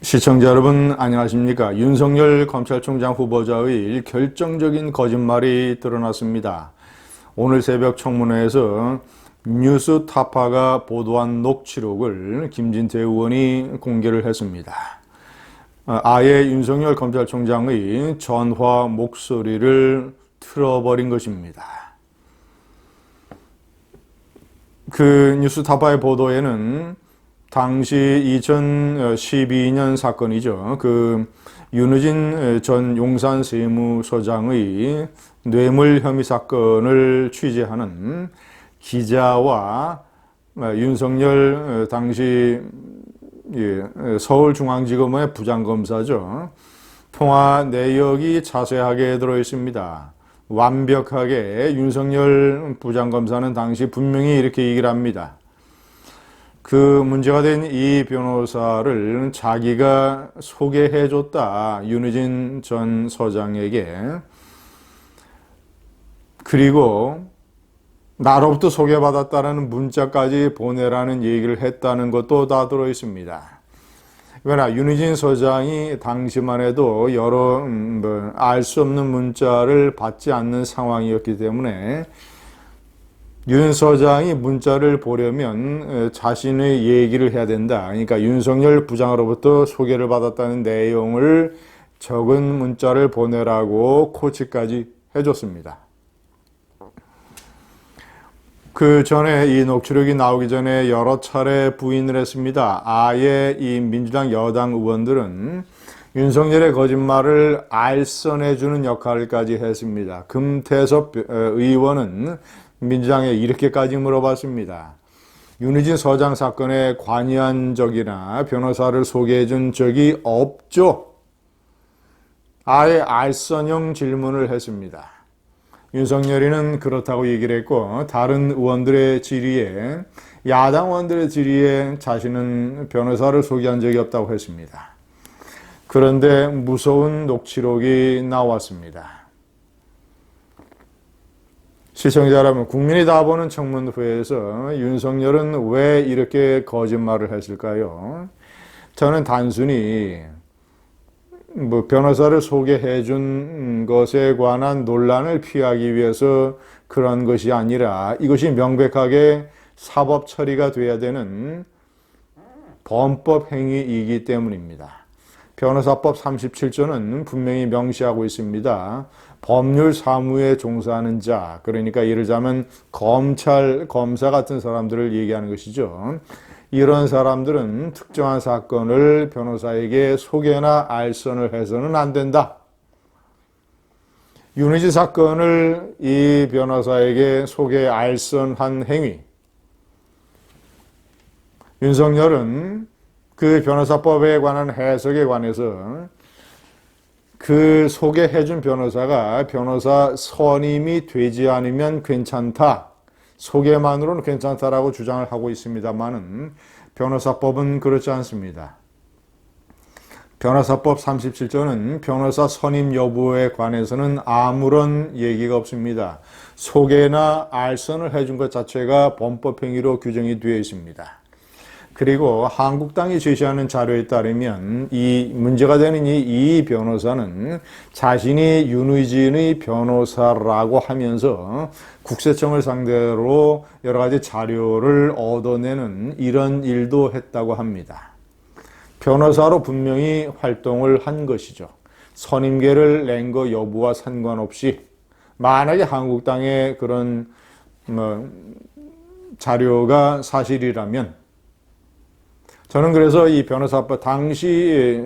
시청자 여러분 안녕하십니까? 윤석열 검찰총장 후보자의 결정적인 거짓말이 드러났습니다. 오늘 새벽 청문회에서 뉴스타파가 보도한 녹취록을 김진태 의원이 공개를 했습니다. 아예 윤석열 검찰총장의 전화 목소리를 틀어버린 것입니다. 그 뉴스타파의 보도에는 당시 2012년 사건이죠. 그 윤우진 전 용산세무서장의 뇌물 혐의 사건을 취재하는 기자와 윤석열 당시 서울중앙지검의 부장검사죠. 통화 내역이 자세하게 들어있습니다. 완벽하게 윤석열 부장검사는 당시 분명히 이렇게 얘기를 합니다. 그 문제가 된 이 변호사를 자기가 소개해줬다. 윤우진 전 서장에게. 그리고 나로부터 소개받았다는 문자까지 보내라는 얘기를 했다는 것도 다 들어있습니다. 그러나 윤우진 서장이 당시만 해도 여러 알 수 없는 문자를 받지 않는 상황이었기 때문에 윤 서장이 문자를 보려면 자신의 얘기를 해야 된다. 그러니까 윤석열 부장으로부터 소개를 받았다는 내용을 적은 문자를 보내라고 코치까지 해줬습니다. 그 전에 이 녹취록이 나오기 전에 여러 차례 부인을 했습니다. 아예 이 민주당 여당 의원들은 윤석열의 거짓말을 알선해주는 역할까지 했습니다. 금태섭 의원은 민주당에 이렇게까지 물어봤습니다. 윤우진 서장 사건에 관여한 적이나 변호사를 소개해준 적이 없죠? 아예 알선형 질문을 했습니다. 윤석열이는 그렇다고 얘기를 했고 다른 의원들의 질의에 야당 의원들의 질의에 자신은 변호사를 소개한 적이 없다고 했습니다. 그런데 무서운 녹취록이 나왔습니다. 시청자 여러분, 국민이 다 보는 청문회에서 윤석열은 왜 이렇게 거짓말을 했을까요? 저는 단순히 변호사를 소개해 준 것에 관한 논란을 피하기 위해서 그런 것이 아니라 이것이 명백하게 사법 처리가 돼야 되는 범법 행위이기 때문입니다. 변호사법 37조는 분명히 명시하고 있습니다. 법률 사무에 종사하는 자, 그러니까 예를 들자면 검찰, 검사 같은 사람들을 얘기하는 것이죠. 이런 사람들은 특정한 사건을 변호사에게 소개나 알선을 해서는 안 된다. 윤우진 사건을 이 변호사에게 소개, 알선한 행위. 윤석열은 그 변호사법에 관한 해석에 관해서 그 소개해준 변호사가 변호사 선임이 되지 않으면 괜찮다. 소개만으로는 괜찮다라고 주장을 하고 있습니다만은 변호사법은 그렇지 않습니다. 변호사법 37조는 변호사 선임 여부에 관해서는 아무런 얘기가 없습니다. 소개나 알선을 해준 것 자체가 범법행위로 규정이 되어 있습니다. 그리고 한국당이 제시하는 자료에 따르면 이 문제가 되는 이 변호사는 자신이 윤의진의 변호사라고 하면서 국세청을 상대로 여러 가지 자료를 얻어내는 이런 일도 했다고 합니다. 변호사로 분명히 활동을 한 것이죠. 선임계를 낸 거 여부와 상관없이 만약에 한국당의 그런 자료가 사실이라면 저는 그래서 이 변호사법 당시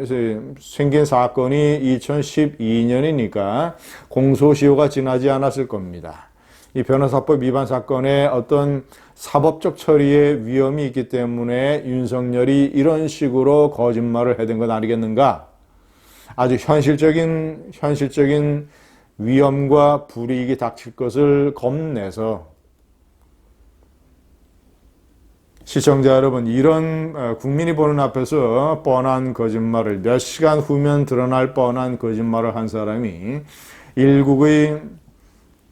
생긴 사건이 2012년이니까 공소시효가 지나지 않았을 겁니다. 이 변호사법 위반 사건에 어떤 사법적 처리의 위험이 있기 때문에 윤석열이 이런 식으로 거짓말을 해댄 건 아니겠는가? 아주 현실적인 위험과 불이익이 닥칠 것을 겁내서 시청자 여러분, 이런 국민이 보는 앞에서 뻔한 거짓말을 몇 시간 후면 드러날 뻔한 거짓말을 한 사람이 일국의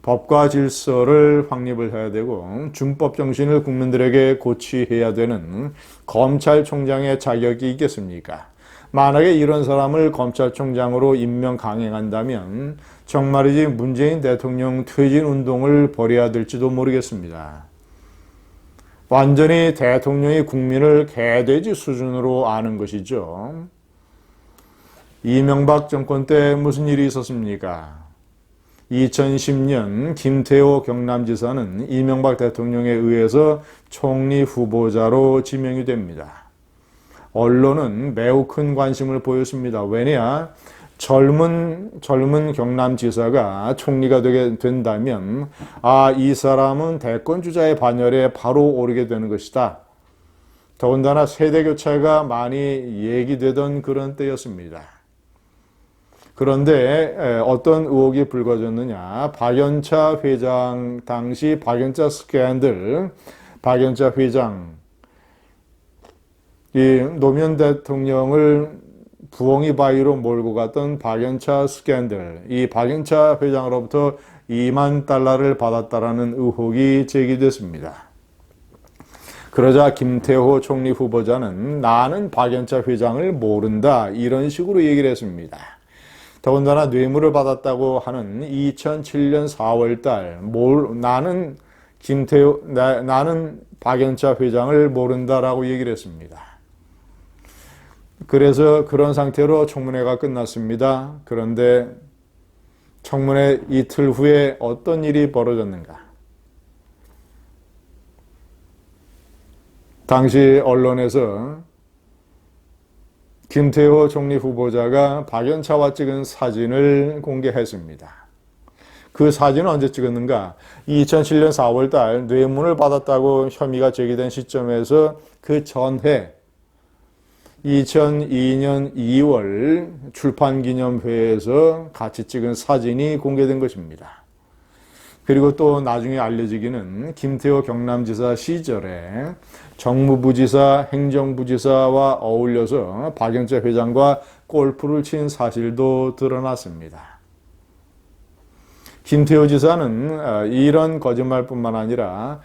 법과 질서를 확립을 해야 되고 준법 정신을 국민들에게 고취해야 되는 검찰총장의 자격이 있겠습니까? 만약에 이런 사람을 검찰총장으로 임명 강행한다면 정말이지 문재인 대통령 퇴진 운동을 벌여야 될지도 모르겠습니다. 완전히 대통령이 국민을 개돼지 수준으로 아는 것이죠. 이명박 정권 때 무슨 일이 있었습니까? 2010년 김태호 경남지사는 이명박 대통령에 의해서 총리 후보자로 지명이 됩니다. 언론은 매우 큰 관심을 보였습니다. 왜냐? 젊은 경남지사가 총리가 되게 된다면 이 사람은 대권주자의 반열에 바로 오르게 되는 것이다. 더군다나 세대교체가 많이 얘기되던 그런 때였습니다. 그런데 어떤 의혹이 불거졌느냐. 박연차 회장 당시 박연차 스캔들, 박연차 회장 이 노무현 대통령을 부엉이 바위로 몰고 갔던 박연차 스캔들, 이 박연차 회장으로부터 2만 달러를 받았다라는 의혹이 제기됐습니다. 그러자 김태호 총리 후보자는 나는 박연차 회장을 모른다 이런 식으로 얘기를 했습니다. 더군다나 뇌물을 받았다고 하는 2007년 4월달 나는 박연차 회장을 모른다라고 얘기를 했습니다. 그래서 그런 상태로 청문회가 끝났습니다. 그런데 청문회 이틀 후에 어떤 일이 벌어졌는가? 당시 언론에서 김태호 총리 후보자가 박연차와 찍은 사진을 공개했습니다. 그 사진은 언제 찍었는가? 2007년 4월 달 뇌물을 받았다고 혐의가 제기된 시점에서 그 전해 2002년 2월 출판기념회에서 같이 찍은 사진이 공개된 것입니다. 그리고 또 나중에 알려지기는 김태호 경남지사 시절에 정무부지사, 행정부지사와 어울려서 박연차 회장과 골프를 친 사실도 드러났습니다. 김태호 지사는 이런 거짓말뿐만 아니라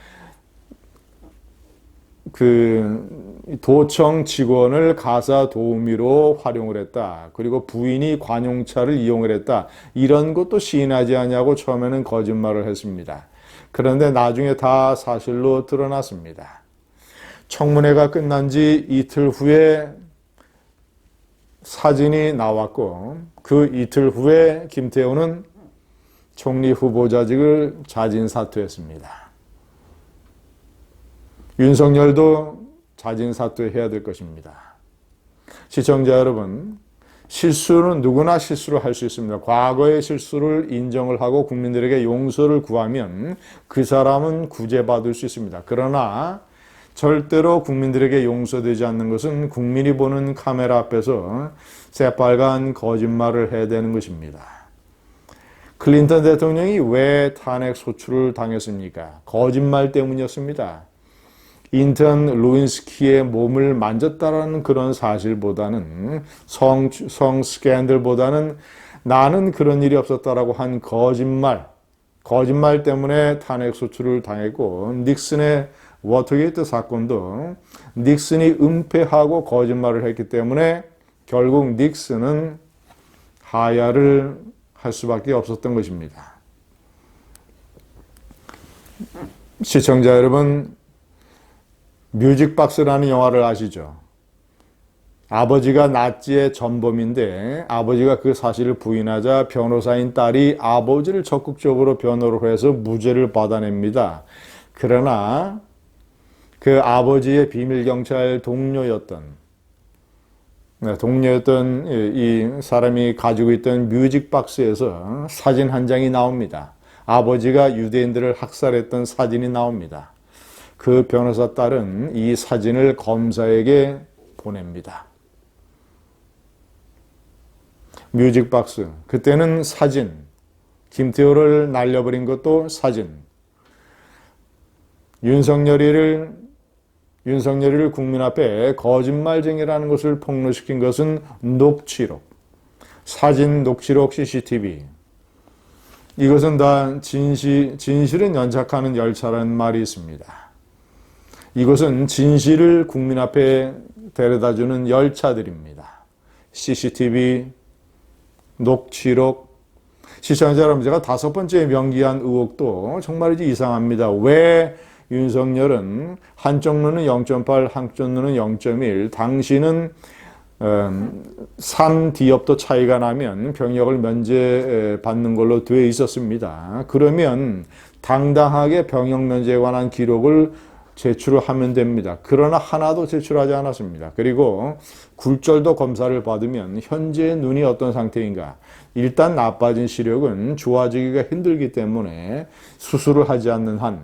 도청 직원을 가사 도우미로 활용을 했다. 그리고 부인이 관용차를 이용을 했다. 이런 것도 시인하지 않냐고 처음에는 거짓말을 했습니다. 그런데 나중에 다 사실로 드러났습니다. 청문회가 끝난 지 이틀 후에 사진이 나왔고 그 이틀 후에 김태호는 총리 후보자직을 자진 사퇴했습니다. 윤석열도 자진 사퇴해야 될 것입니다. 시청자 여러분, 실수는 누구나 실수를 할 수 있습니다. 과거의 실수를 인정을 하고 국민들에게 용서를 구하면 그 사람은 구제받을 수 있습니다. 그러나 절대로 국민들에게 용서되지 않는 것은 국민이 보는 카메라 앞에서 새빨간 거짓말을 해야 되는 것입니다. 클린턴 대통령이 왜 탄핵 소추를 당했습니까? 거짓말 때문이었습니다. 인턴 루인스키의 몸을 만졌다라는 그런 사실보다는 성 스캔들보다는 나는 그런 일이 없었다라고 한 거짓말 때문에 탄핵 소추를 당했고 닉슨의 워터게이트 사건도 닉슨이 은폐하고 거짓말을 했기 때문에 결국 닉슨은 하야를 할 수밖에 없었던 것입니다. 시청자 여러분, 뮤직박스라는 영화를 아시죠? 아버지가 나치의 전범인데 아버지가 그 사실을 부인하자 변호사인 딸이 아버지를 적극적으로 변호를 해서 무죄를 받아냅니다. 그러나 그 아버지의 비밀경찰 동료였던 이 사람이 가지고 있던 뮤직박스에서 사진 한 장이 나옵니다. 아버지가 유대인들을 학살했던 사진이 나옵니다. 그 변호사 딸은 이 사진을 검사에게 보냅니다. 뮤직박스, 그때는 사진, 김태호를 날려버린 것도 사진, 윤석열이를 국민 앞에 거짓말쟁이라는 것을 폭로시킨 것은 녹취록, 사진 녹취록 CCTV. 이것은 다 진실은 연착하는 열차라는 말이 있습니다. 이것은 진실을 국민 앞에 데려다주는 열차들입니다. CCTV, 녹취록. 시청자 여러분, 제가 5번째 명기한 의혹도 정말이지 이상합니다. 왜 윤석열은 한쪽 눈은 0.8, 한쪽 눈은 0.1, 당신은 3디옵터 차이가 나면 병역을 면제받는 걸로 되어 있었습니다. 그러면 당당하게 병역 면제에 관한 기록을 제출하면 됩니다. 그러나 하나도 제출하지 않았습니다. 그리고 굴절도 검사를 받으면 현재 눈이 어떤 상태인가? 일단 나빠진 시력은 좋아지기가 힘들기 때문에 수술을 하지 않는 한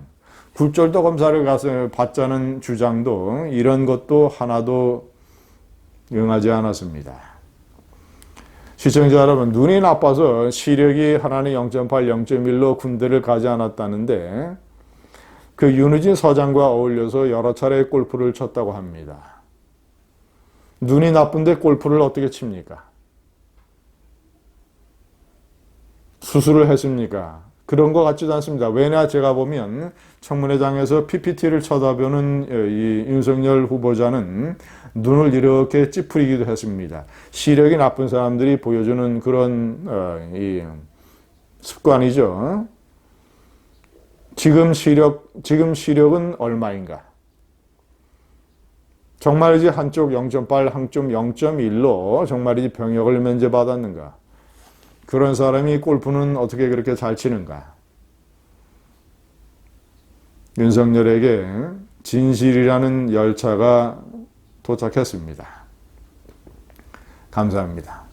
굴절도 검사를 가서 받자는 주장도 이런 것도 하나도 응하지 않았습니다. 시청자 여러분, 눈이 나빠서 시력이 하나는 0.8, 0.1로 군대를 가지 않았다는데 그 윤우진 서장과 어울려서 여러 차례 골프를 쳤다고 합니다. 눈이 나쁜데 골프를 어떻게 칩니까? 수술을 했습니까? 그런 것 같지도 않습니다. 왜냐 제가 보면 청문회장에서 PPT를 쳐다보는 이 윤석열 후보자는 눈을 이렇게 찌푸리기도 했습니다. 시력이 나쁜 사람들이 보여주는 그런 이 습관이죠. 지금 시력은 얼마인가? 정말이지 한쪽 0.8, 한쪽 0.1로 정말이지 병역을 면제받았는가? 그런 사람이 골프는 어떻게 그렇게 잘 치는가? 윤석열에게 진실이라는 열차가 도착했습니다. 감사합니다.